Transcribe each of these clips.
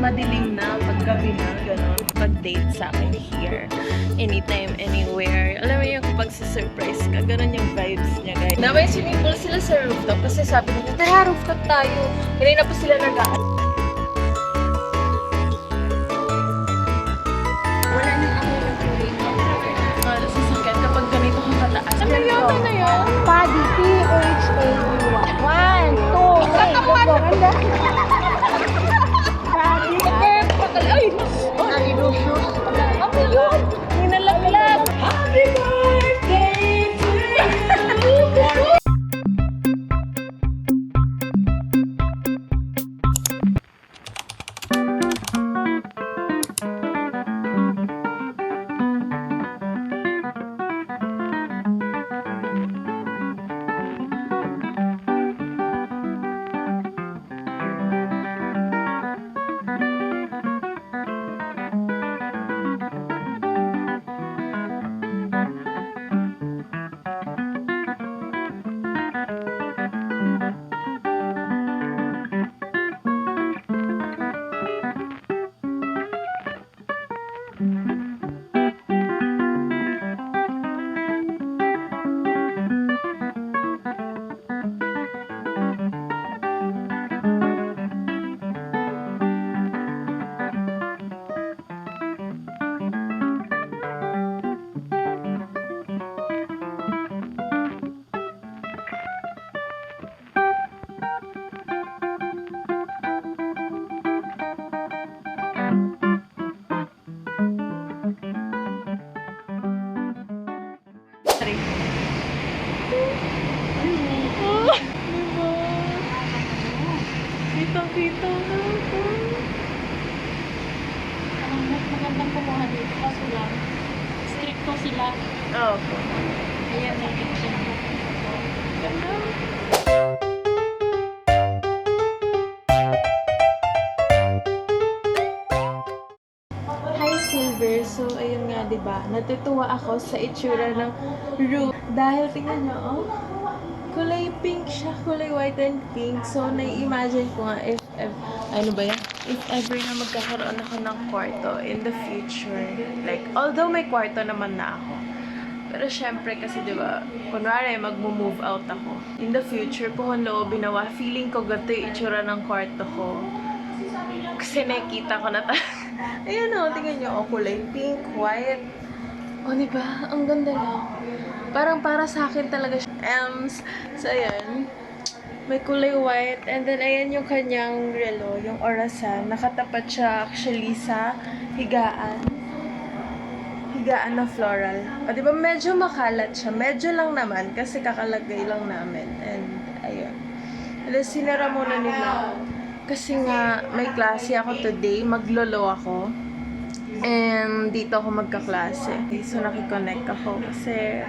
madilim na, paggabi na, gano'n. Pag-date sa akin here. Anytime, anywhere. Alam mo yung kapag surprise ka, gano'n yung vibes niya, guys. Na may swimming pool sila sa rooftop kasi sabi nila, tara, rooftop tayo. Kanina pa sila nag-aan. Wala nang ako ng tuloy. Sasakyan kapag ganito kang kataas. Ano yun? Ano yun? Paddy, P-H-A-D-Y. 1, 2, 3, go, ganda. Paddy. Ay! Ay, shoes. Ano yun? Ninalaglag! Happy birthday to you! Kita na ako. Ang mas magandang kumuha dito kasi lang, stricto sila. Oo. Ayan, may kitchen. Ganda. Hi Silver, so ayun nga 'di ba? Natutuwa ako sa itsura ng room dahil tingnan niyo oh. Kulay pink siya, kulay white and pink. So nai-imagine ko nga if ano ba 'yan? If ever na magkakaroon ako ng kwarto in the future. Like although may kwarto naman na ako. Pero syempre kasi 'di ba, kunwari magmo-move out ako. In the future, kung loobin na feeling ko ganito yung itsura ng kwarto ko. Kasi nakikita ko na ayan o, tingnan nyo. O, kulay pink, white. O, diba? Ang ganda lang. Parang para sa akin talaga siya. So, ayan. May kulay white. And then, ayan yung kanyang relo, yung orasan. Nakatapat siya actually sa higaan. Higaan na floral. O, diba? Medyo makalat siya. Medyo lang naman kasi kakalagay lang namin. And, ayun. And then, sinara muna nila. Kasi nga, may klase ako today. Maglolo ako. And dito ako magkaklase. So, nakikonnect ako. Kasi,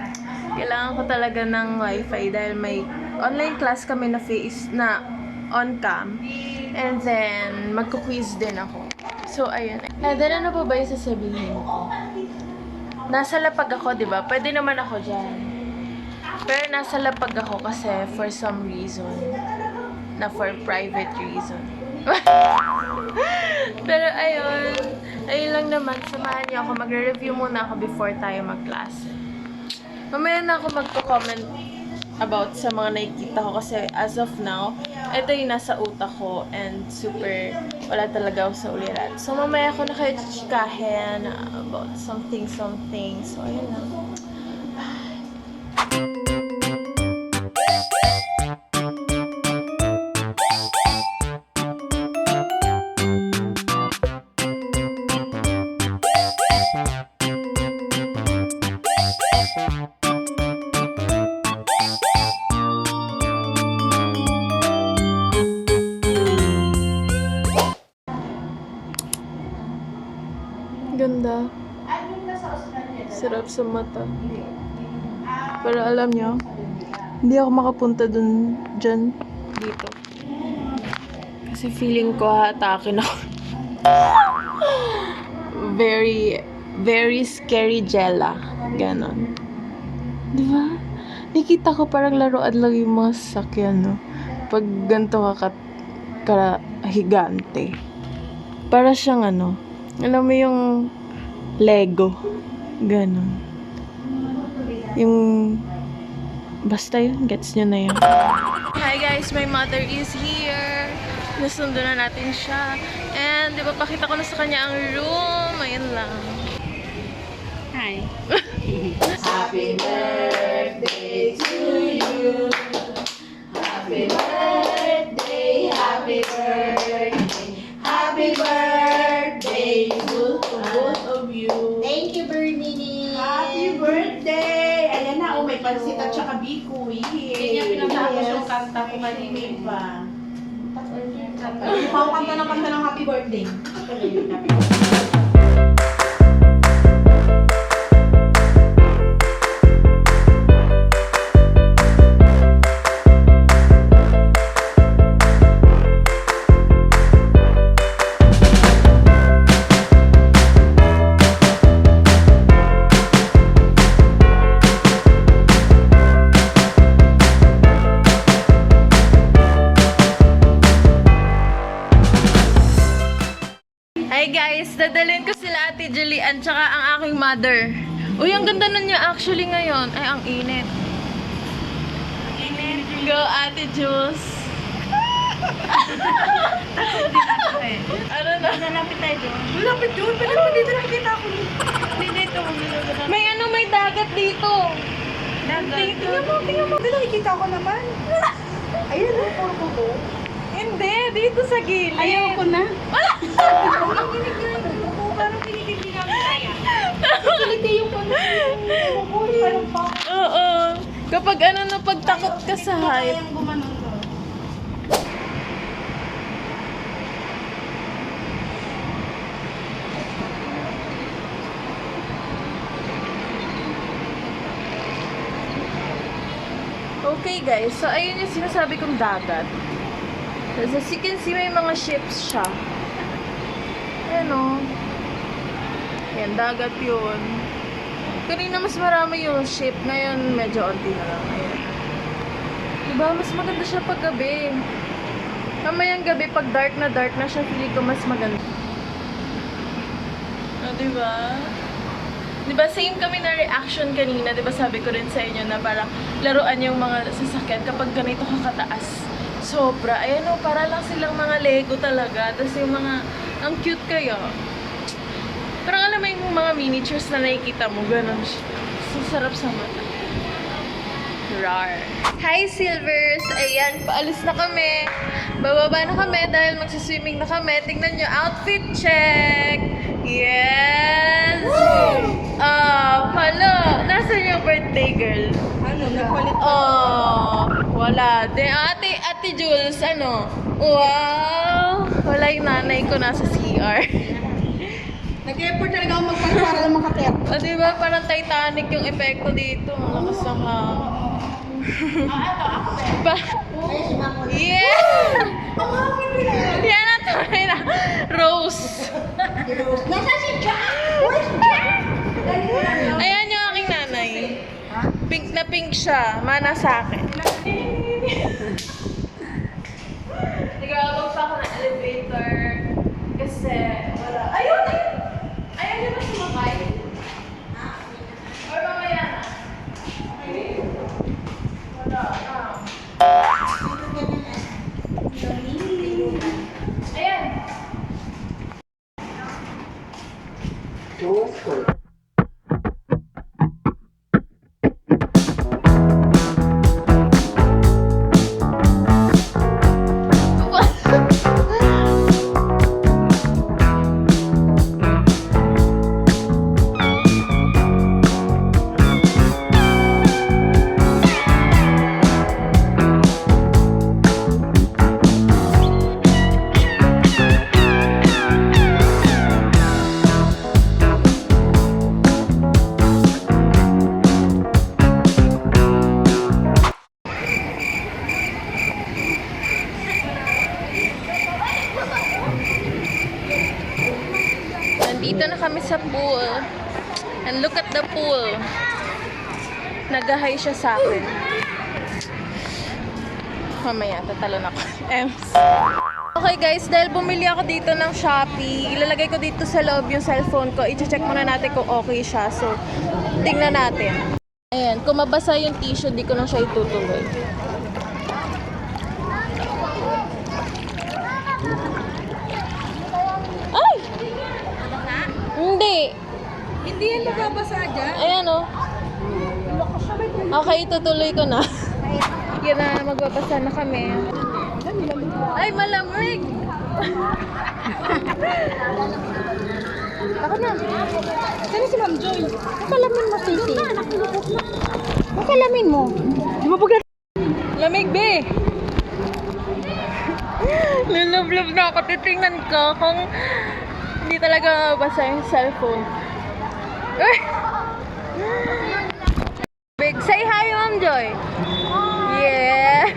kailangan ko talaga ng wifi dahil may online class kami na on cam. And then, magkuquiz din ako. So, ayun. And then, ano pa ba yung sasabihin ko? Nasa lapag ako, di ba? Pwede naman ako dyan. Pero nasa lapag ako kasi for some reason. Na for private reason. Pero ayun lang naman, samahan niyo ako. Magre-review muna ako before tayo mag-klase. Mamaya na ako magko-comment about sa mga nakikita ko kasi as of now, ito yung nasa utak ko and super wala talaga ako sa ulirat. So mamaya ako na kayo chichikahin about something. So ayun lang. Ganda. Sarap sa mata. Pero alam nyo, hindi ako makapunta dyan, dito. Kasi feeling ko hatakin ako. Very, very scary Jella. Ganon. Diba? Nakita ko parang laruan lang yung mga sasakyan, no? Pag ganito ka kahigante. Para siyang ano, alam mo yung Lego. Ganon. Yung, basta yun, gets nyo na yun. Hi guys, my mother is here. Nasundo na natin siya. And, di ba, pakita ko na sa kanya ang room. Ayan lang. Hi. Happy birthday to you. Happy birthday, happy birthday. Happy birthday to both of you. Thank you, Bernie. Happy birthday! Ayan na, may pansit at saka bikuy. Kanya pinapakos yung kanta ko kanina pa. Pang kanta ng happy birthday. Hi guys, dadalhin ko sila Ate Julian tsaka ang aking mother. Uy, ang ganda na niya actually ngayon. Ay, ang init. Init. Go, Ate Jules. Ano na? Nalapit tayo doon. Malapit doon, malapit dito nakikita ko. Hindi dito. May ano, may dagat dito. Tingnan mo. Dito nakikita ko naman. Ayun, puro puto. Hindi, dito sa gilid. Ayoko na. Parang pinitindi namin kaya. Hindi yung Parang pa. Oo. Kapag ano na pagtakot ka sa height. Kayang gumanon to. Okay guys, so ayun yung sinasabi kong dagat. So, as you can see, may mga ships siya. Ayan o. Ayan, dagat yun. Kanina mas marami yung ship. Ngayon, medyo onti na lang. Ayan. Diba? Mas maganda siya pag gabi. Mamayang gabi, pag dark na siya, feeling ko mas maganda. O, diba? Diba, same kami na reaction kanina. Diba, sabi ko rin sa inyo na parang laruan yung mga sasakyan kapag ganito kakataas. Sobra. Ayan o, para lang silang mga Lego talaga. Tapos yung mga, ang cute kaya. Parang alam mo yung mga miniatures na nakikita mo, ganun siya. Sarap sa mata. Rar. Hi, Silvers! Ayan, paalis na kami. Bababa na kami dahil magsiswimming na kami. Tingnan nyo, outfit check! Yes! Hala! Nasaan yung birthday girl? Ano, nagpalit Oh, wala. De, Ate Jules, ano? Wow! Wala yung nanay ko nasa CR. Nag-effort talaga ako magpalit para lang makatep. O, diba? Parang Titanic yung epekto dito. Ang lakas ng hangin. Yeah! Yan na tunay na. Rose. Nasa si Jack? Where's Jack? Ayan yung aking nanay. Pink na pink siya. Mana sa akin. Nag-aabag pa ako ng elevator. Kasi wala. Ayun! Ayun yung mas sumakay. Or mamaya na. Wala na. Ayan. Nandito na kami sa pool. And look at the pool. Nag-hi siya sa akin. Mamaya, tatalon ako. Ems. Okay guys, dahil bumili ako dito ng Shopee, ilalagay ko dito sa loob yung cellphone ko. I-check muna natin kung okay siya. So, tingnan natin. Ayan, kung mabasa yung tissue, di ko na siya itutuloy. Ay! Hindi. Hindi yan mababasa dyan. Ayan o. Okay, itutuloy ko na. Yan na, magbabasa na kami. Ay, malamig! Ako na. Sino si Ma'am Joy? Nakalamin mo, Titi. Nakalamin mo. Di ba bugat? Lamig, be! Lulublob na ako. Titingnan ko kung hindi talaga mabasa yung cellphone. Uy! Big, say hi, Ma'am Joy! Yeah!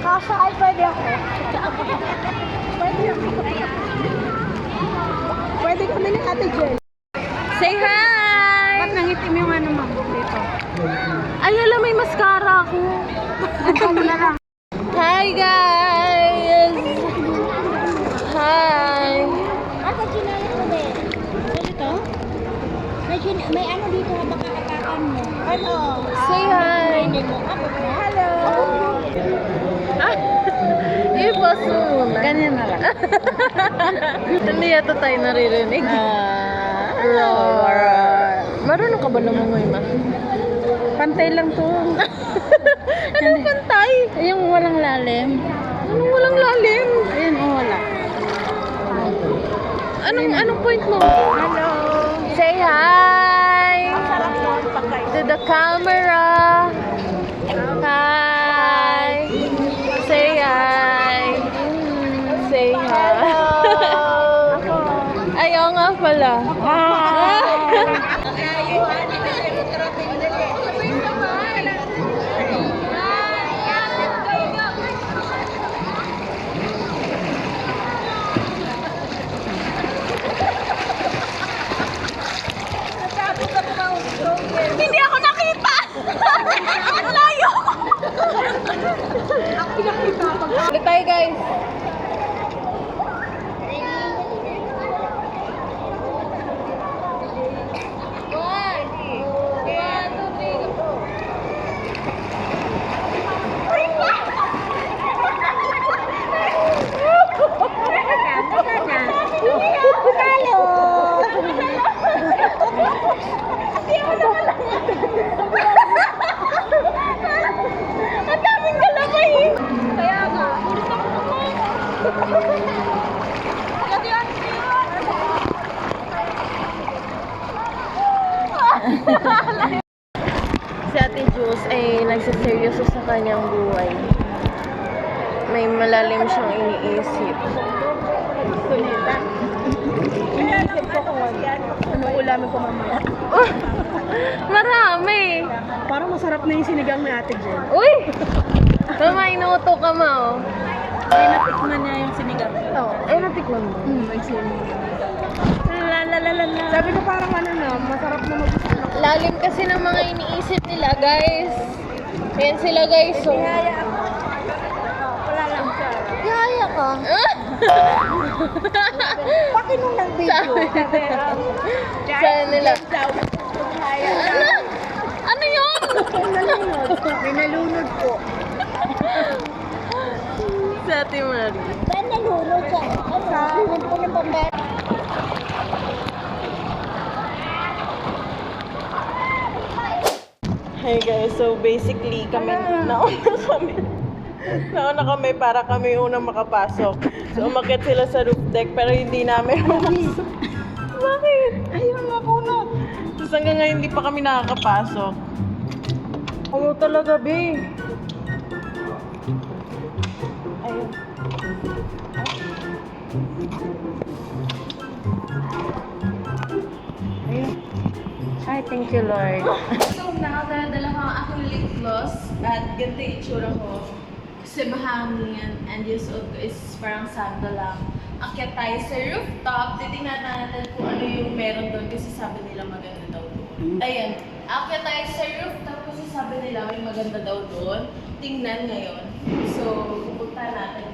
Kasha ay pwede ako. Pwede kami ni Ate Joy. Say hi! Ba't nangitim yung ano, Ma'am? Dito. Ay, alam, may mascara ako. Hi, guys! Hi! Ate, chinayos mo din. Ganito? May ano dito na baka atakan mo. Ano? Say hi! Hindi mo. Ako po. Hello! Ah! I-post mo muna. Ganyan na lang. Hindi yata tayo naririnig. Roar! Marunong ka ba lumungoy, ma? Pantay lang to. Anong pantay? Yung walang lalim. Anong walang lalim? Ayun, oh, wala. Anong point mo? Hello! Say hi! To the camera! Hi! Say hi! Say hi! Ayaw nga pala. Hindi ako nakita! Layo! Ako pinakita pag... Ulit tayo, guys. Ang daming galamay! Kaya nga, ulit ako naman. Si Ate Jules ay nagsiseryoso sa kanyang buhay. May malalim siyang iniisip. Sunita. Iniisip ko kung ano ulamin ko mamaya. Marami! Parang masarap na yung sinigang ni Ate Joy. Uy! Mama, inuuto ka ma, oh. Ay, natikman niya yung sinigang. Oh, ay, natikman mo. May sinigang. Sabi ko parang ano na, masarap na mag-isip. Lalim kasi ng mga iniisip nila, guys. Ayan sila, guys. So. Wala lang siya. Yaya ka. Pakinong ng video. Saan nila? Ano? Ano yun? May nalunod po. Sa Ate Marie. Saan nalunod siya? Ano? Nalunod po ng pambayad. Hey guys, so basically nauna kami para kami unang makapasok. So umakyat sila sa roof deck pero hindi namin pumasok. Bakit? Ayun, mapunot. Tapos hanggang ngayon hindi pa kami nakakapasok. Ayaw talaga, be. Ayun. Ayun. Ay, thank you, Lord. So, nakadala ko ang aking lip gloss at ganito yung itsura ko. Kasi mahangin and yung suot ko is parang sando lang. Akyat tayo sa rooftop, titingnan natin kung ano yung meron doon kasi sabi nila maganda daw doon. Ayun, akyat tayo sa rooftop kasi sabi nila may maganda daw doon. Tingnan ngayon. So, pupunta natin.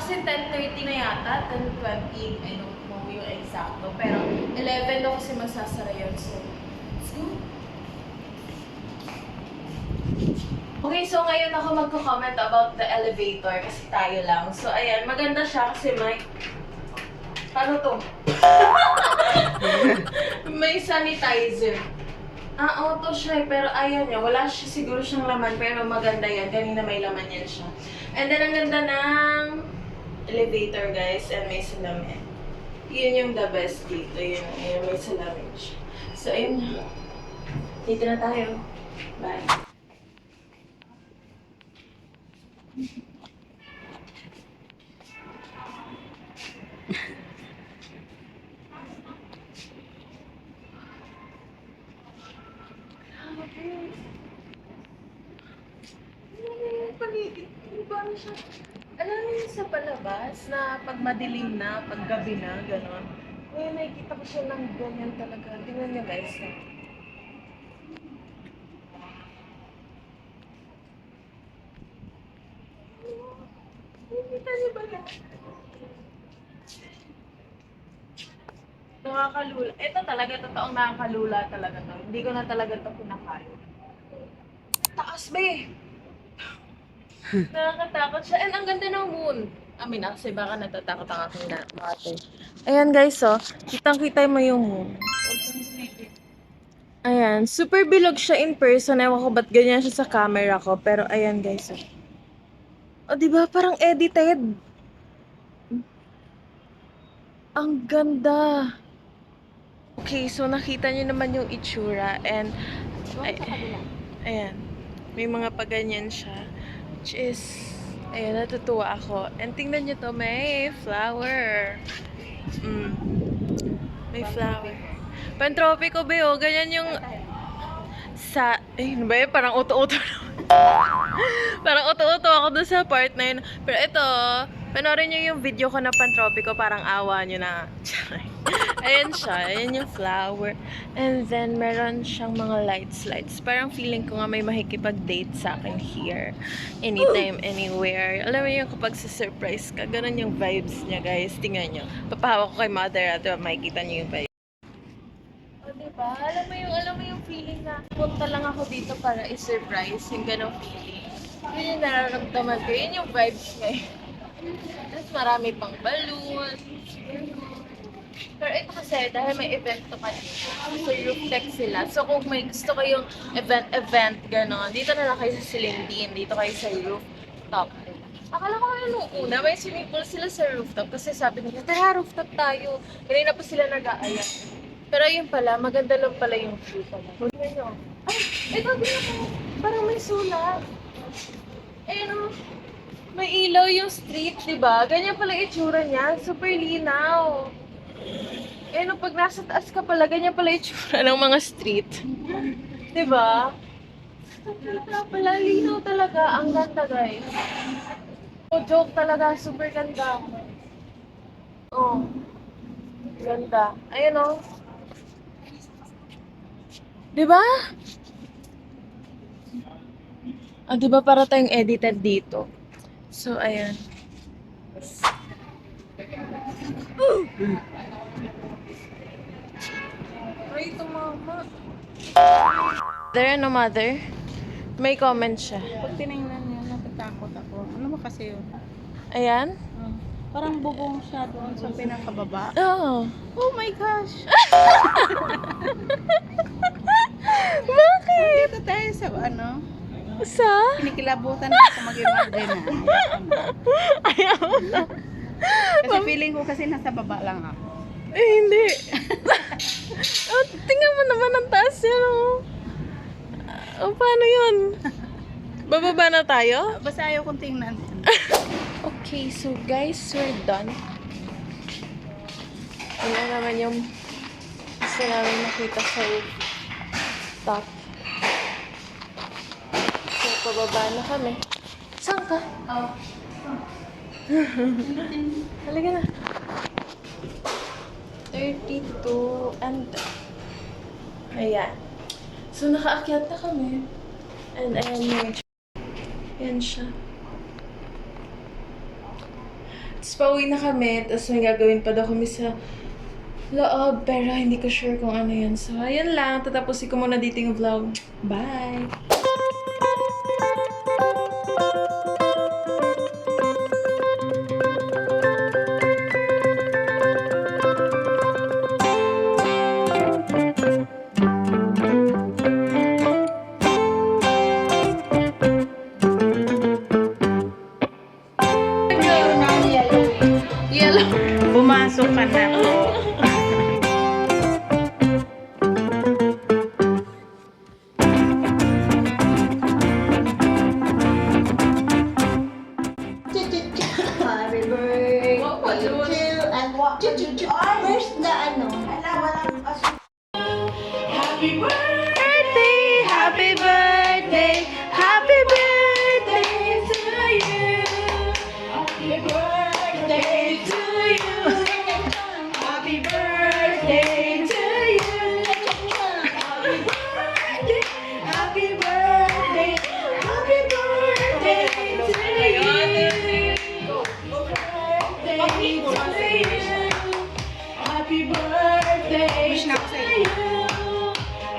kasi 10:30 na yata, 10:20, I don't know yung exacto. Pero 11 daw kasi masasara yun. So, let's go. Okay, so ngayon ako magko-comment about the elevator kasi tayo lang. So, ayan, maganda siya kasi may... Paano to? May sanitizer. Auto siya pero ayaw niya. Wala siya siguro siyang laman pero maganda yan. Kanina may laman yan siya. And then, ang ganda ng elevator, guys. And may salamin. Yun yung the best dito. Yun, may salamin siya. So, ayun. Dito na tayo. Bye. Parang siya, alam niyo sa palabas na pag madilim na, pag gabi na, gano'n. Ngayon nakikita ko siya ng ganyan talaga. Tingnan niyo guys. Nakikita niyo ba yan? Nakakalula. Ito talaga, totoong nakakalula talaga to. Hindi ko na talaga to kinakain. Taas be! Nakakatakot siya. And ang ganda ng moon. Kasi baka natatakot ang aking ate. Ayan guys, oh. Kitang-kita mo yung moon. Ayan. Super bilog siya in person. Ewan ko ba't ganyan siya sa camera ko. Pero ayan guys, oh. O, diba? Parang edited. Ang ganda. Okay, so nakita niyo naman yung itsura. And, ayan. May mga paganyan siya. Which is, ayan, natutuwa ako. And tingnan nyo to, may flower. May flower. Pantropiko, Beo. Ganyan yung ano ba yun? Parang uto-uto Parang uto-uto ako dun sa part na yun. Pero ito, panoorin nyo yung video ko na pantropiko, parang awa nyo na. Ayan siya, ayan yung flower. And then, meron siyang mga lights. Parang feeling ko nga may makikipag-date sa akin here. Anytime, anywhere. Alam mo yung kapag sa-surprise ka, ganun yung vibes niya, guys. Tingnan nyo. Papahawak ko kay mother at makikita nyo yung vibes. O, diba? Alam mo yung feeling na punta lang ako dito para i-surprise. Yung ganun feeling. Yun yung nararamdaman ko. Yun yung vibes niya. Tapos marami pang balloon. Pero ito kasi, dahil may event to kanina, so roof deck sila. So kung may gusto kayong event, gano'n, dito na lang kayo sa Silindin, dito kayo sa rooftop. Akala ko yun nung una, may swimming pool sila sa rooftop kasi sabi nila, tara rooftop tayo. Kanina pa sila nag-aayak. Pero yun pala, maganda lang pala yung view pala. Tingnan nyo. Ay, ito din ako. Parang may sulat. Eh no, may ilaw yung street, diba? Ganyan pala itsura niya. Super linaw. Eh, no, pag nasa taas ka pala, ganyan pala itsura ng mga street. Diba? Nakita pala, linaw talaga. Ang ganda, guys. Oh, joke talaga. Super ganda. Oh. Ganda. Ayan, oh. Diba? Diba para tayong edited dito? So, ayan. Ay, ito mama. There, no mother? May comment siya. Pag tinignan niya, natatakot ako. Ano ba kasi yun? Ayan? Parang bubong siya doon sa pinakababa. Oo. Oh my gosh! Bakit? Dito tayo sa ano? Sa? Kinikilabutan na sa mag-imagine na. Ayaw na. Kasi feeling ko kasi nasa baba lang ako. Eh, hindi. Oh, tingnan mo naman ang taas yan, oh. Oh, paano yun? Bababa na tayo? Basta ayaw kong tingnan. Okay, so guys, we're done. Ano naman yung gusto namin makita sa top. So, pababa na kami. Saan ka? Oh. Halika na. 32 and ayan. So, nakaakyat na kami. And ayan yung ayan siya. Tapos pauwi na kami, tapos may gagawin pa daw kami sa loob, pero hindi ko sure kung ano yun. So, ayun lang. Tatapusin ko muna dito yung vlog. Bye! Yellow. Pumasok ka na po. Happy birthday to you. And what? Where's the ano? Happy birthday, happy birthday, happy birthday to you. Happy birthday to you. Happy birthday to you. Happy birthday, happy birthday, happy birthday to you. Birthday to you. Happy birthday to you.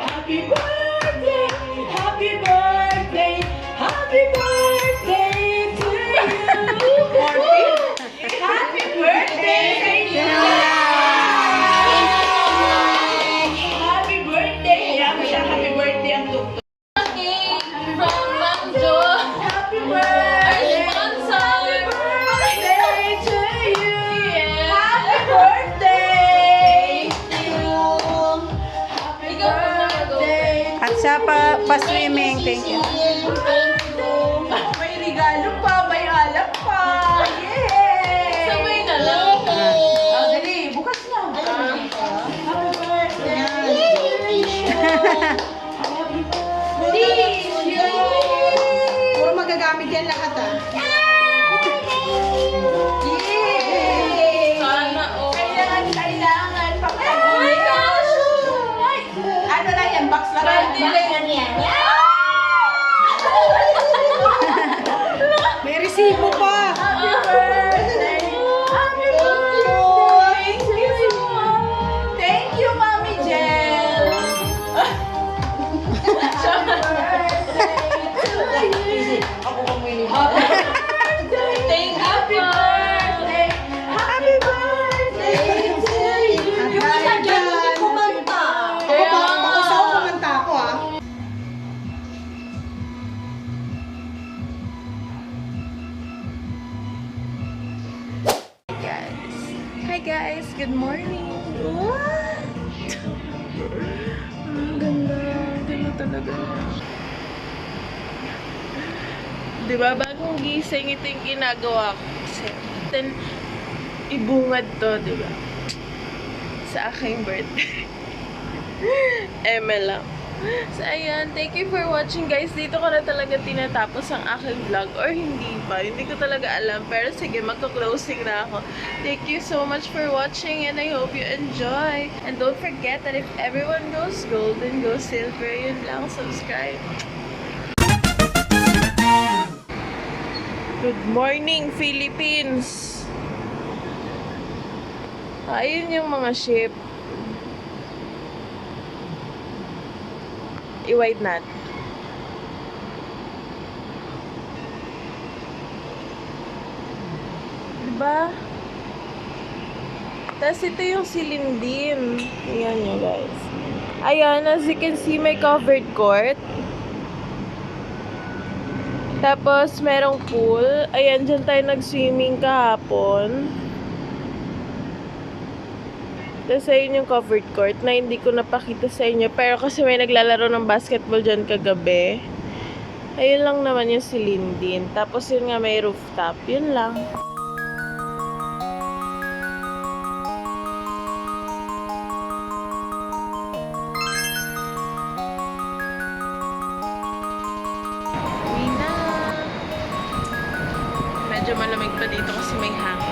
Happy birthday, happy birthday, happy birthday to you. Happy birthday to you. Happy birthday. Happy birthday ang tuktok. From Ma'am Jo. Happy birthday. Our sponsor. Happy birthday to you. Happy birthday to you. Happy birthday. At sa pa-swimming, thank you. May regalo pa, may alak pa. Yay! Sabay na lang. Dali, bukas na. Happy birthday. Puro magagamit yan lahat ah. Yay! Sana all. Kailangan. Oh my gosh! Ano lang yan, box lang. May resibo pa. Happy birthday! Happy birthday! Thank you, Mami Jel! Thank you, happy birthday! Happy birthday to you! Yung isa dyan, hindi kumanta. Baka sa ako kumanta ako ah. Hi guys! Good morning! What? Ang ganda. Ganda talaga. Diba, bagong gising ito yung ginagawa ko. Kasi, then, ibungad to, diba? Sa aking birthday. Eme lang. So, ayan. Thank you for watching, guys. Dito ko na talaga tinatapos ang aking vlog. Or hindi pa. Hindi ko talaga alam. Pero sige, magko-closing na ako. Thank you so much for watching and I hope you enjoy. And don't forget that if everyone goes golden, goes silver. Yun lang. Subscribe. Good morning, Philippines! Ayun yung mga ship. I-wide natin. Diba? Tapos ito yung silindin. Ayan nyo, guys. Ayan, as you can see, may covered court. Tapos, merong pool. Ayan, dyan tayo nag-swimming kahapon. Tapos, ayun yung covered court na hindi ko napakita sa inyo. Pero kasi may naglalaro ng basketball dyan kagabi. Ayun lang naman yung silindin. Tapos, yun nga may rooftop. Yun lang. Uwi na. Medyo malamig pa dito kasi may hangin.